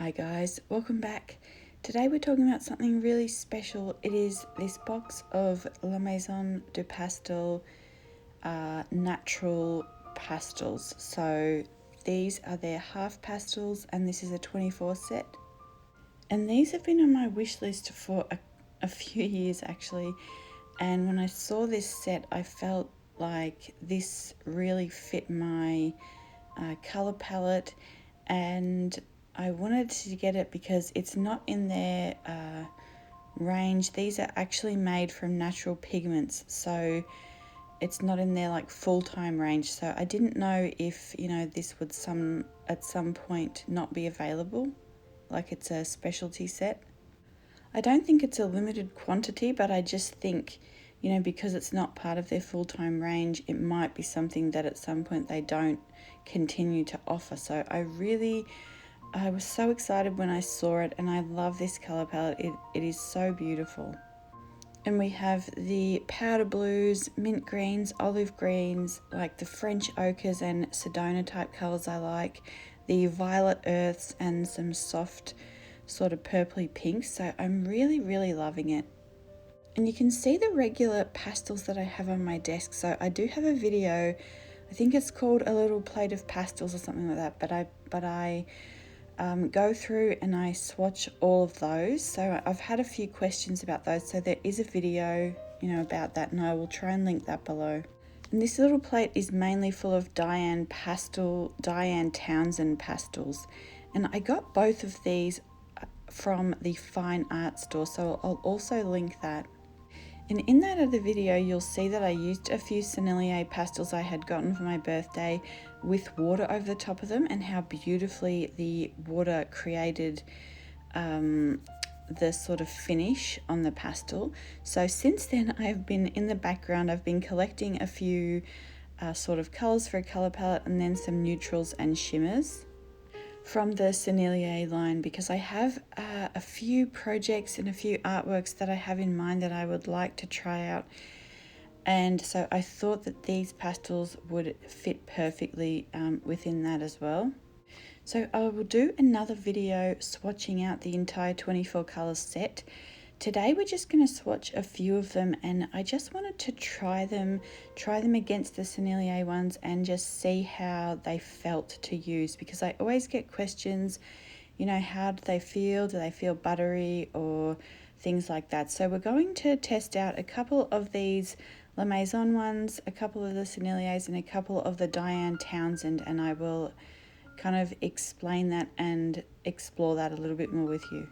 Hi guys, welcome back. Today we're talking about something really special. It is this box of La Maison du Pastel natural pastels. So these are their half pastels and this is a 24 set. And these have been on my wish list for a few years actually. And when I saw this set, I felt like this really fit my colour palette, and I wanted to get it because it's not in their range. These are actually made from natural pigments, so it's not in their like full-time range. So I didn't know if, you know, this would at some point not be available, like it's a specialty set. I don't think it's a limited quantity, but I just think, you know, because it's not part of their full-time range, it might be something that at some point they don't continue to offer. So I was so excited when I saw it, and I love this color palette. It is so beautiful. And we have the powder blues, mint greens, olive greens, like the French ochres and Sedona type colors I like, the violet earths and some soft sort of purpley pinks. So I'm really loving it. And you can see the regular pastels that I have on my desk. So I do have a video, I think it's called A Little Plate of Pastels or something like that, but I go through and I swatch all of those. So I've had a few questions about those, so there is a video, you know, about that, and I will try and link that below. And this little plate is mainly full of Diane Townsend pastels, and I got both of these from the Fine Art store, so I'll also link that. And in that other video, you'll see that I used a few Sennelier pastels I had gotten for my birthday with water over the top of them, and how beautifully the water created the sort of finish on the pastel. So since then, I've been in the background, I've been collecting a few sort of colours for a colour palette, and then some neutrals and shimmers from the Sennelier line, because I have a few projects and a few artworks that I have in mind that I would like to try out, and so I thought that these pastels would fit perfectly within that as well. So I will do another video swatching out the entire 24 colours set. Today we're just going to swatch a few of them, and I just wanted to try them against the Sennelier ones and just see how they felt to use, because I always get questions, you know, how do they feel? Do they feel buttery or things like that? So we're going to test out a couple of these La Maison ones, a couple of the Senneliers, and a couple of the Diane Townsend, and I will kind of explain that and explore that a little bit more with you.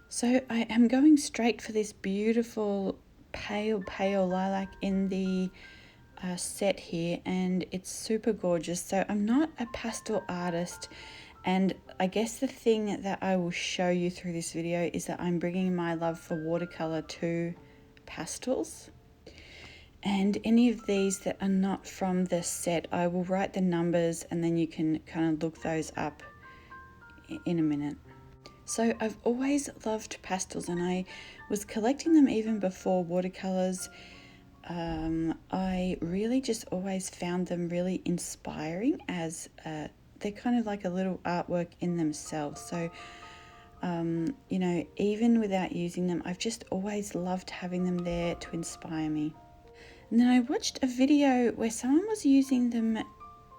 So I am going straight for this beautiful pale lilac in the set here, and it's super gorgeous. So I'm not a pastel artist, and I guess the thing that I will show you through this video is that I'm bringing my love for watercolor to pastels. And any of these that are not from the set, I will write the numbers and then you can kind of look those up in a minute. So I've always loved pastels, and I was collecting them even before watercolors. I really just always found them really inspiring, as they're kind of like a little artwork in themselves. So, you know, even without using them, I've just always loved having them there to inspire me. And then I watched a video where someone was using them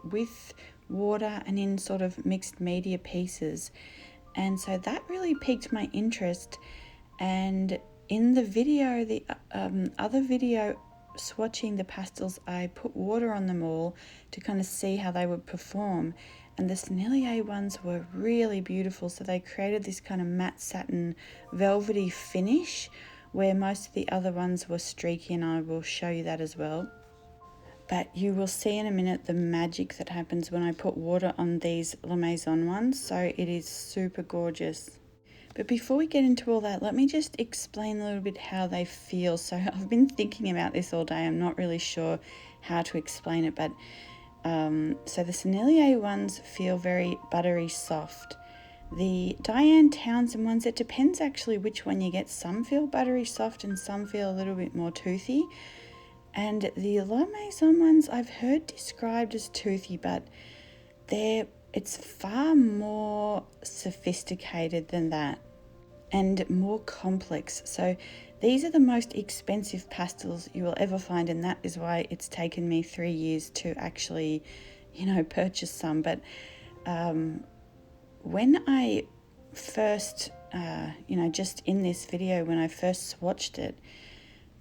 with water and in sort of mixed media pieces. And so that really piqued my interest, and in the video, the other video swatching the pastels, I put water on them all to kind of see how they would perform, and the Sennelier ones were really beautiful. So they created this kind of matte satin velvety finish where most of the other ones were streaky, and I will show you that as well. But you will see in a minute the magic that happens when I put water on these La Maison ones. So it is super gorgeous. But before we get into all that, let me just explain a little bit how they feel. So I've been thinking about this all day. I'm not really sure how to explain it. But so the Sennelier ones feel very buttery soft. The Diane Townsend ones, it depends actually which one you get. Some feel buttery soft and some feel a little bit more toothy. And the La Maison ones I've heard described as toothy, but they're It's far more sophisticated than that and more complex. So these are the most expensive pastels you will ever find, and that is why it's taken me 3 years to actually, purchase some. But when I first, just in this video, when I first swatched it,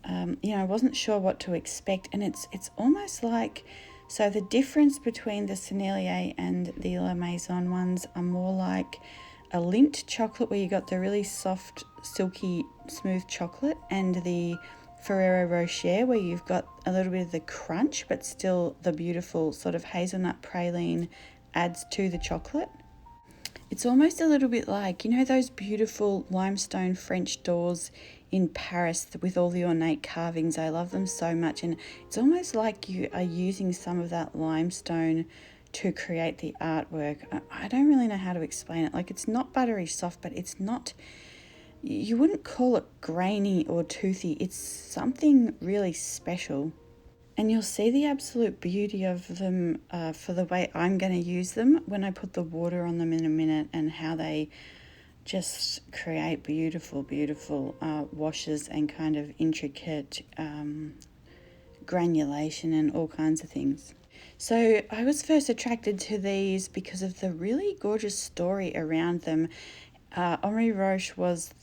I wasn't sure what to expect, and it's almost like, so the difference between the Sennelier and the La Maison ones are more like a Lindt chocolate, where you got the really soft, silky, smooth chocolate, and the Ferrero Rocher, where you've got a little bit of the crunch, but still the beautiful sort of hazelnut praline adds to the chocolate. It's almost a little bit like, those beautiful limestone French doors in Paris with all the ornate carvings. I love them so much, and it's almost like you are using some of that limestone to create the artwork. I don't really know how to explain it. Like, it's not buttery soft, but it's not, you wouldn't call it grainy or toothy. It's something really special. And you'll see the absolute beauty of them for the way I'm going to use them when I put the water on them in a minute, and how they just create beautiful, beautiful washes and kind of intricate granulation and all kinds of things. So I was first attracted to these because of the really gorgeous story around them. Henri Roche was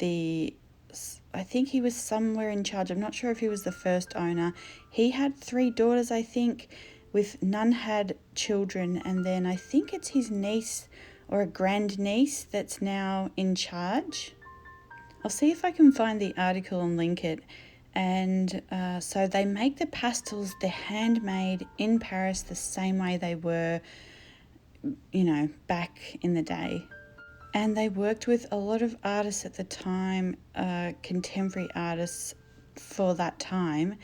I think he was somewhere in charge. I'm not sure if he was the first owner. He had 3 daughters, I think, with none had children. And then I think it's his niece or a grandniece that's now in charge. I'll see if I can find the article and link it. And so they make the pastels, they're handmade in Paris the same way they were, back in the day. And they worked with a lot of artists at the time, contemporary artists for that time,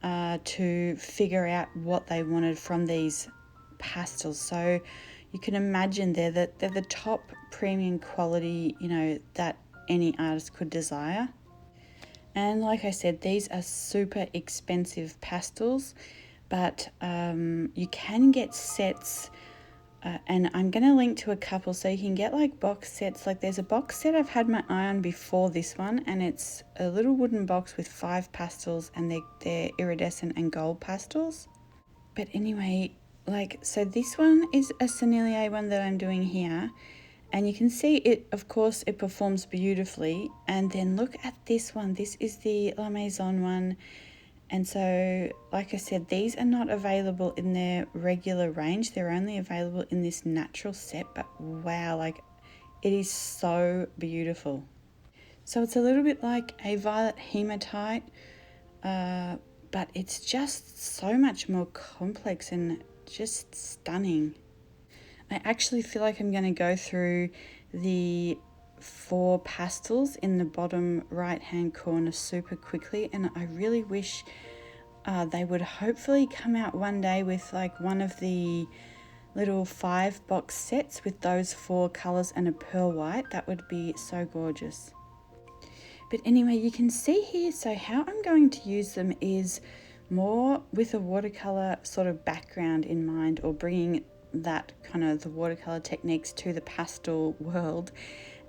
to figure out what they wanted from these pastels. So you can imagine they're the top premium quality, that any artist could desire. And like I said, these are super expensive pastels, but you can get sets. And I'm going to link to a couple, so you can get like box sets. Like, there's a box set I've had my eye on before this one, and it's a little wooden box with 5 pastels, and they're iridescent and gold pastels. But anyway, so this one is a Sennelier one that I'm doing here, and you can see it, of course, it performs beautifully. And then look at this one. This is the La Maison one. And so, like I said, these are not available in their regular range. They're only available in this natural set. But wow, it is so beautiful. So it's a little bit like a violet hematite, but it's just so much more complex and just stunning. I actually feel like I'm going to go through the 4 pastels in the bottom right hand corner super quickly, and I really wish they would hopefully come out one day with like one of the little 5 box sets with those 4 colors and a pearl white. That would be so gorgeous. But anyway, you can see here, so how I'm going to use them is more with a watercolor sort of background in mind, or bringing that kind of the watercolor techniques to the pastel world.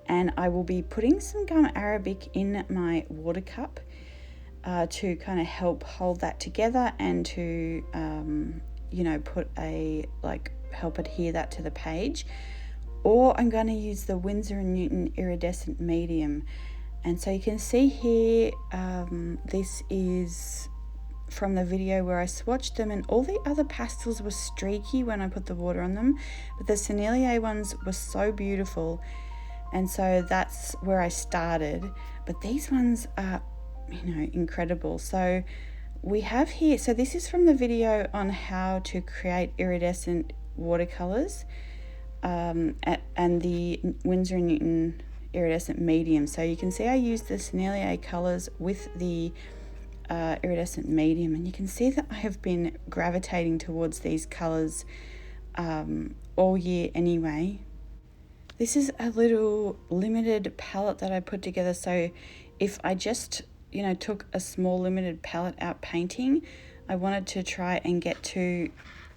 And I will be putting some gum arabic in my water cup to kind of help hold that together, and to put help adhere that to the page. Or I'm going to use the Winsor & Newton iridescent medium. And so you can see here, this is from the video where I swatched them, and all the other pastels were streaky when I put the water on them, but the Sennelier ones were so beautiful. And so that's where I started. But these ones are, incredible. So we have here, so this is from the video on how to create iridescent watercolors, and the Winsor & Newton iridescent medium. So you can see I used the Sennelier colors with the iridescent medium, and you can see that I have been gravitating towards these colors all year anyway. This is a little limited palette that I put together. So if I just, took a small limited palette out painting, I wanted to try and get to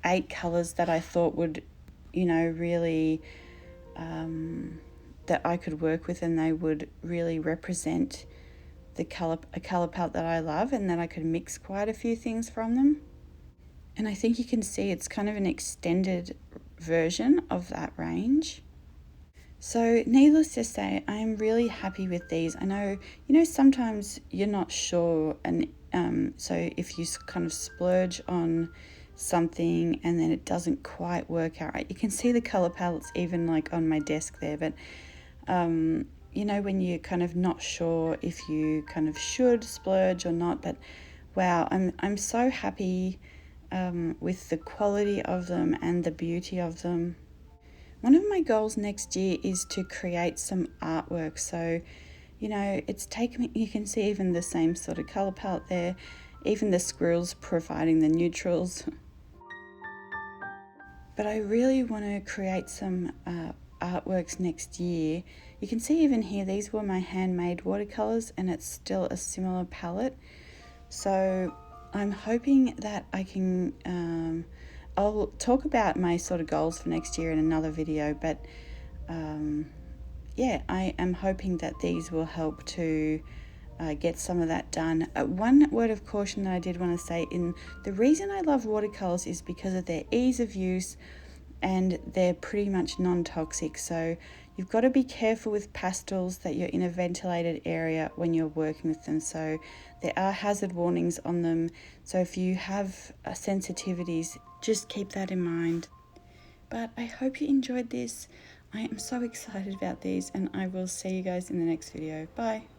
8 colors that I thought would you know, really that I could work with, and they would really represent a colour palette that I love, and that I could mix quite a few things from them. And I think you can see it's kind of an extended version of that range. So needless to say, I'm really happy with these. I know, you know, sometimes you're not sure, and so if you kind of splurge on something and then it doesn't quite work out right, you can see the color palettes even like on my desk there, but you know, when you're kind of not sure if you kind of should splurge or not. But wow, I'm so happy with the quality of them and the beauty of them. One of my goals next year is to create some artwork. So, you know, it's taken me, you can see even the same sort of color palette there, even the squirrels providing the neutrals. But I really want to create some artworks next year. You can see even here, these were my handmade watercolors, and it's still a similar palette. So I'm hoping that I can, I'll talk about my sort of goals for next year in another video, but yeah, I am hoping that these will help to get some of that done. One word of caution that I did want to say, the reason I love watercolors is because of their ease of use, and they're pretty much non-toxic. So you've got to be careful with pastels that you're in a ventilated area when you're working with them. So there are hazard warnings on them. So if you have sensitivities, just keep that in mind. But I hope you enjoyed this. I am so excited about these, and I will see you guys in the next video. Bye.